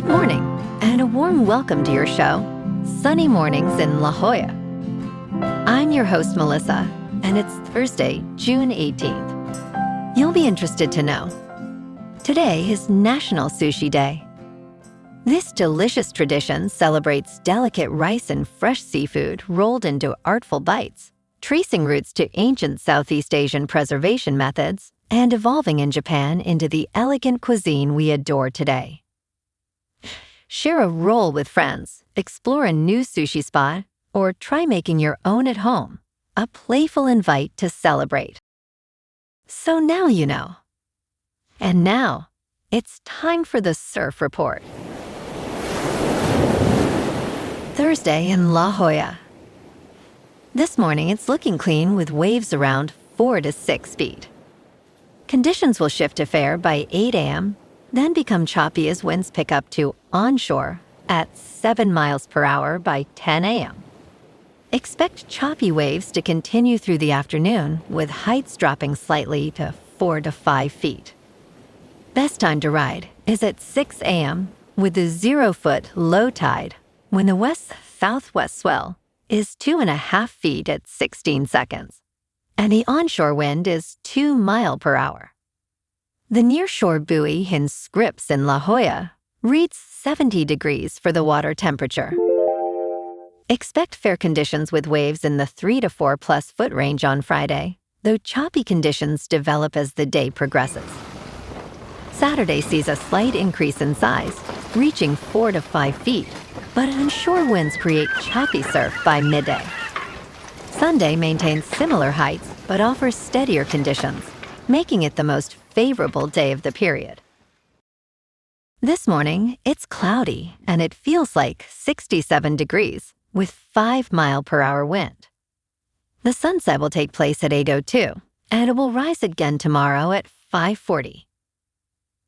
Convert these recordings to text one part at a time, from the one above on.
Good morning, and a warm welcome to your show, Sunny Mornings in La Jolla. I'm your host, Melissa, and it's Thursday, June 18th. You'll be interested to know, today is National Sushi Day. This delicious tradition celebrates delicate rice and fresh seafood rolled into artful bites, tracing roots to ancient Southeast Asian preservation methods and evolving in Japan into the elegant cuisine we adore today. Share a roll with friends, explore a new sushi spot, or try making your own at home, a playful invite to celebrate. So now you know. And now, it's time for the Surf Report. Thursday in La Jolla. This morning it's looking clean with waves around 4 to 6 feet. Conditions will shift to fair by 8 a.m., then become choppy as winds pick up to onshore at 7 miles per hour by 10 a.m. Expect choppy waves to continue through the afternoon, with heights dropping slightly to 4 to 5 feet. Best time to ride is at 6 a.m. with the 0-foot low tide, when the west-southwest swell is 2.5 feet at 16 seconds, and the onshore wind is 2 miles per hour. The nearshore buoy in Scripps in La Jolla reads 70 degrees for the water temperature. Expect fair conditions with waves in the 3 to 4+ foot range on Friday, though choppy conditions develop as the day progresses. Saturday sees a slight increase in size, reaching 4 to 5 feet, but onshore winds create choppy surf by midday. Sunday maintains similar heights but offers steadier conditions, making it the most favorable day of the period. This morning, it's cloudy and it feels like 67 degrees with 5 mile per hour wind. The sunset will take place at 8:02 and it will rise again tomorrow at 5:40.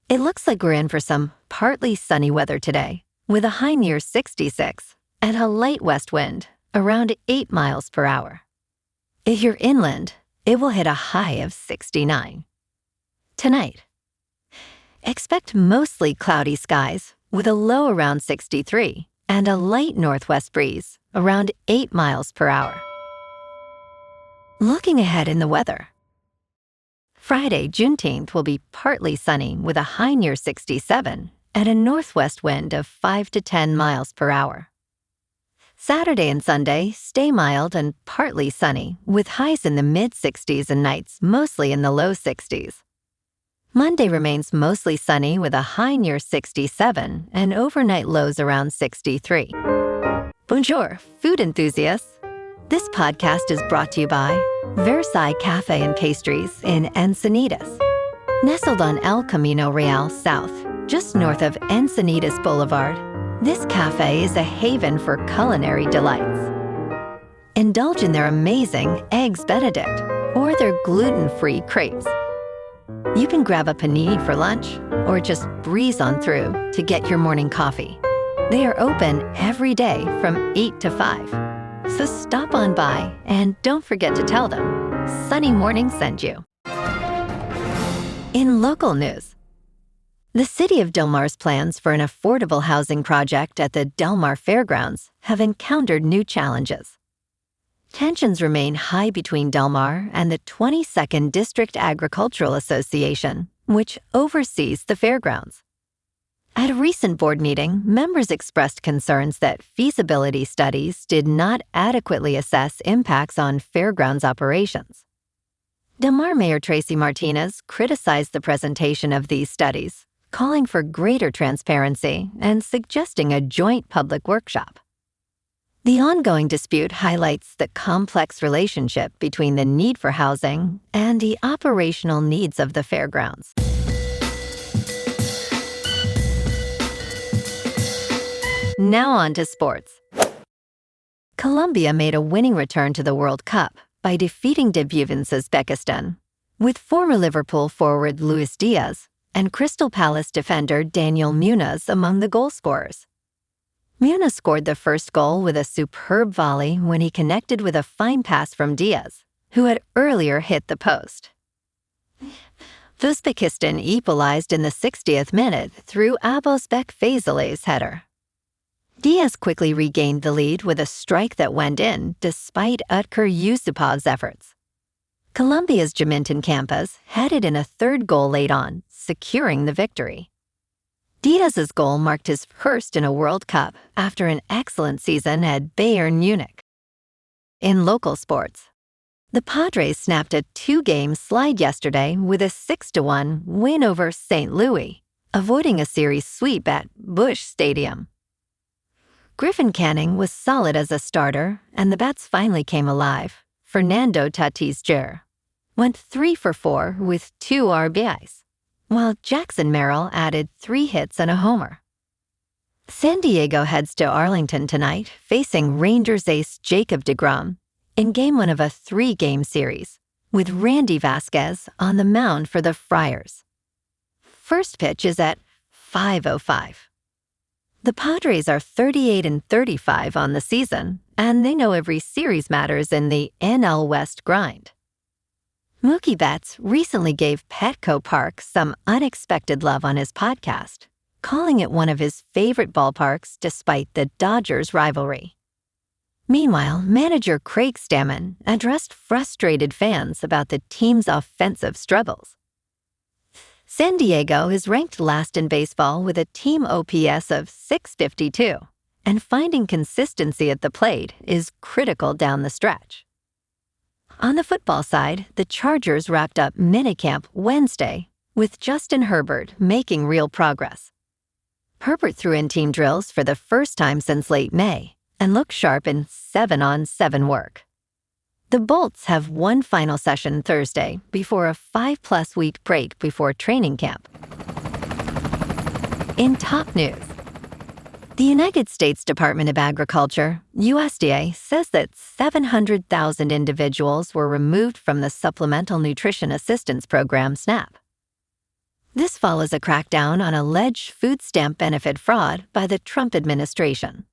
It looks like we're in for some partly sunny weather today, with a high near 66 and a light west wind around 8 miles per hour. If you're inland, it will hit a high of 69. Tonight, expect mostly cloudy skies with a low around 63 and a light northwest breeze around 8 miles per hour. Looking ahead in the weather, Friday, Juneteenth will be partly sunny with a high near 67 and a northwest wind of 5 to 10 miles per hour. Saturday and Sunday stay mild and partly sunny with highs in the mid-60s and nights mostly in the low 60s. Monday remains mostly sunny with a high near 67 and overnight lows around 63. Bonjour, food enthusiasts. This podcast is brought to you by Versailles Cafe and Pastries in Encinitas. Nestled on El Camino Real South, just north of Encinitas Boulevard, this cafe is a haven for culinary delights. Indulge in their amazing Eggs Benedict or their gluten-free crepes. You can grab a panini for lunch or just breeze on through to get your morning coffee. They are open every day from 8 to 5. So stop on by and don't forget to tell them Sunny Morning sent you. In local news, the City of Del Mar's plans for an affordable housing project at the Del Mar Fairgrounds have encountered new challenges. Tensions remain high between Del Mar and the 22nd District Agricultural Association, which oversees the fairgrounds. At a recent board meeting, members expressed concerns that feasibility studies did not adequately assess impacts on fairgrounds operations. Del Mar Mayor Tracy Martinez criticized the presentation of these studies, calling for greater transparency and suggesting a joint public workshop. The ongoing dispute highlights the complex relationship between the need for housing and the operational needs of the fairgrounds. Now on to sports. Colombia made a winning return to the World Cup by defeating debutants Uzbekistan, with former Liverpool forward Luis Diaz and Crystal Palace defender Daniel Munoz among the goal scorers. Munoz scored the first goal with a superb volley when he connected with a fine pass from Diaz, who had earlier hit the post. Uzbekistan equalized in the 60th minute through Abosbek Faizalay's header. Diaz quickly regained the lead with a strike that went in despite Utkur Yusupov's efforts. Colombia's Jaminton Campas headed in a third goal late on, securing the victory. Diaz's goal marked his first in a World Cup after an excellent season at Bayern Munich. In local sports, the Padres snapped a 2-game slide yesterday with a 6-1 win over St. Louis, avoiding a series sweep at Busch Stadium. Griffin Canning was solid as a starter, and the bats finally came alive. Fernando Tatis Jr. went 3 for 4 with 2 RBIs, while Jackson Merrill added 3 hits and a homer. San Diego heads to Arlington tonight, facing Rangers ace Jacob deGrom in Game 1 of a 3-game series, with Randy Vasquez on the mound for the Friars. First pitch is at 5:05. The Padres are 38-35 on the season, and they know every series matters in the NL West grind. Mookie Betts recently gave Petco Park some unexpected love on his podcast, calling it one of his favorite ballparks despite the Dodgers rivalry. Meanwhile, manager Craig Stammen addressed frustrated fans about the team's offensive struggles. San Diego is ranked last in baseball with a team OPS of .652, and finding consistency at the plate is critical down the stretch. On the football side, the Chargers wrapped up minicamp Wednesday, with Justin Herbert making real progress. Herbert threw in team drills for the first time since late May and looked sharp in 7-on-7 work. The Bolts have one final session Thursday before a 5+ week break before training camp. In top news, the United States Department of Agriculture, USDA, says that 700,000 individuals were removed from the Supplemental Nutrition Assistance Program, SNAP. This follows a crackdown on alleged food stamp benefit fraud by the Trump administration.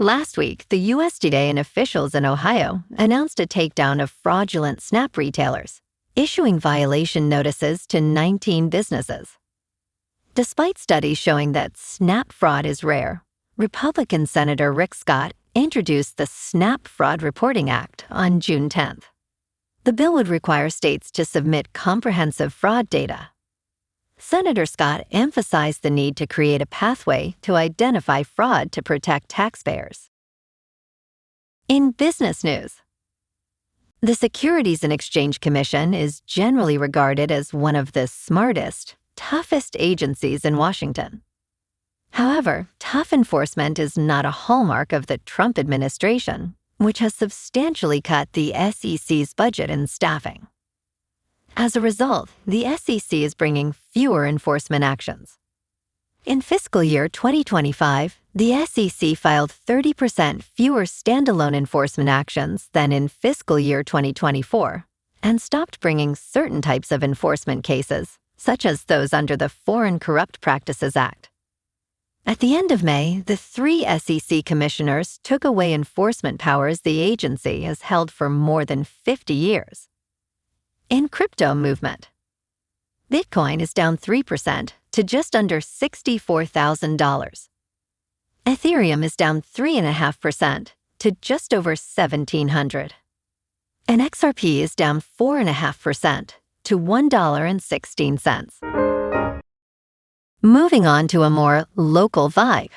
Last week, the USDA and officials in Ohio announced a takedown of fraudulent SNAP retailers, issuing violation notices to 19 businesses. Despite studies showing that SNAP fraud is rare, Republican Senator Rick Scott introduced the SNAP Fraud Reporting Act on June 10th. The bill would require states to submit comprehensive fraud data. Senator Scott emphasized the need to create a pathway to identify fraud to protect taxpayers. In business news, the Securities and Exchange Commission is generally regarded as one of the smartest, toughest agencies in Washington. However, tough enforcement is not a hallmark of the Trump administration, which has substantially cut the SEC's budget and staffing. As a result, the SEC is bringing fewer enforcement actions. In fiscal year 2025, the SEC filed 30% fewer standalone enforcement actions than in fiscal year 2024, and stopped bringing certain types of enforcement cases, such as those under the Foreign Corrupt Practices Act. At the end of May, the 3 SEC commissioners took away enforcement powers the agency has held for more than 50 years. In crypto movement, Bitcoin is down 3% to just under $64,000. Ethereum is down 3.5% to just over $1,700. And XRP is down 4.5% to $1.16. Moving on to a more local vibe.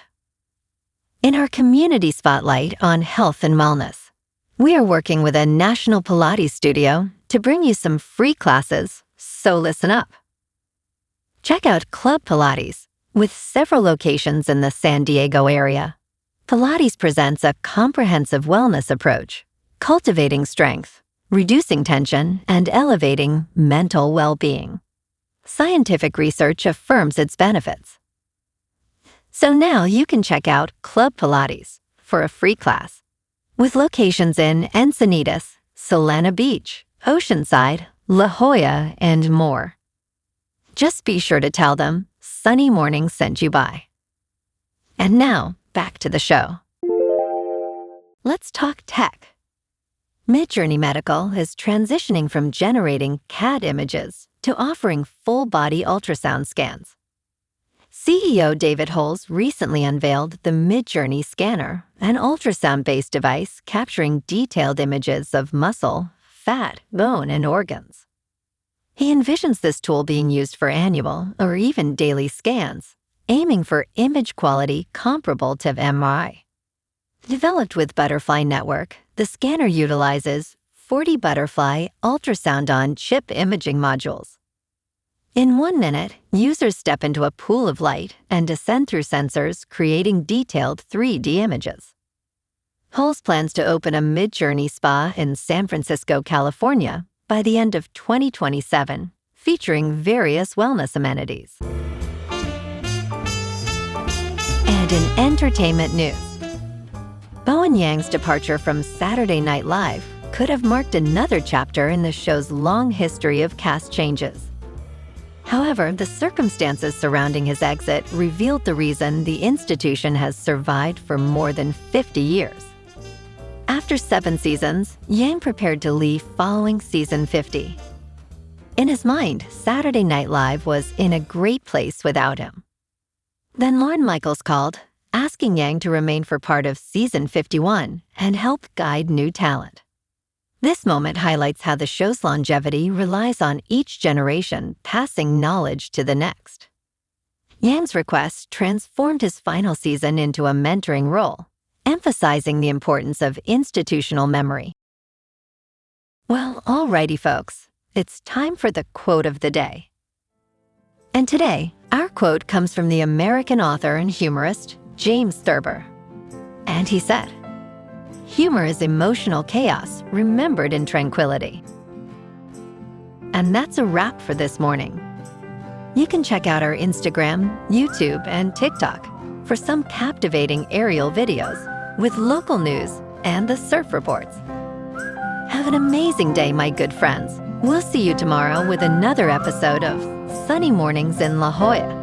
In our community spotlight on health and wellness, we are working with a national Pilates studio to bring you some free classes, so listen up. Check out Club Pilates, with several locations in the San Diego area. Pilates presents a comprehensive wellness approach, cultivating strength, reducing tension, and elevating mental well-being. Scientific research affirms its benefits. So now you can check out Club Pilates for a free class, with locations in Encinitas, Solana Beach, Oceanside, La Jolla, and more. Just be sure to tell them Sunny Morning sent you by. And now, back to the show. Let's talk tech. Midjourney Medical is transitioning from generating CAD images to offering full-body ultrasound scans. CEO David Holz recently unveiled the Midjourney scanner, an ultrasound-based device capturing detailed images of muscle, fat, bone, and organs. He envisions this tool being used for annual or even daily scans, aiming for image quality comparable to MRI. Developed with Butterfly Network, the scanner utilizes 40 Butterfly ultrasound-on-chip imaging modules. In 1 minute, users step into a pool of light and descend through sensors, creating detailed 3D images. Holz plans to open a Midjourney spa in San Francisco, California, by the end of 2027, featuring various wellness amenities. And in entertainment news, Bowen Yang's departure from Saturday Night Live could have marked another chapter in the show's long history of cast changes. However, the circumstances surrounding his exit revealed the reason the institution has survived for more than 50 years. After 7 seasons, Yang prepared to leave following season 50. In his mind, Saturday Night Live was in a great place without him. Then Lorne Michaels called, asking Yang to remain for part of season 51 and help guide new talent. This moment highlights how the show's longevity relies on each generation passing knowledge to the next. Yang's request transformed his final season into a mentoring role, emphasizing the importance of institutional memory. Well, alrighty folks, it's time for the quote of the day. And today, our quote comes from the American author and humorist James Thurber. And he said, "Humor is emotional chaos remembered in tranquility." And that's a wrap for this morning. You can check out our Instagram, YouTube, and TikTok for some captivating aerial videos with local news and the surf reports. Have an amazing day, my good friends. We'll see you tomorrow with another episode of Sunny Mornings in La Jolla.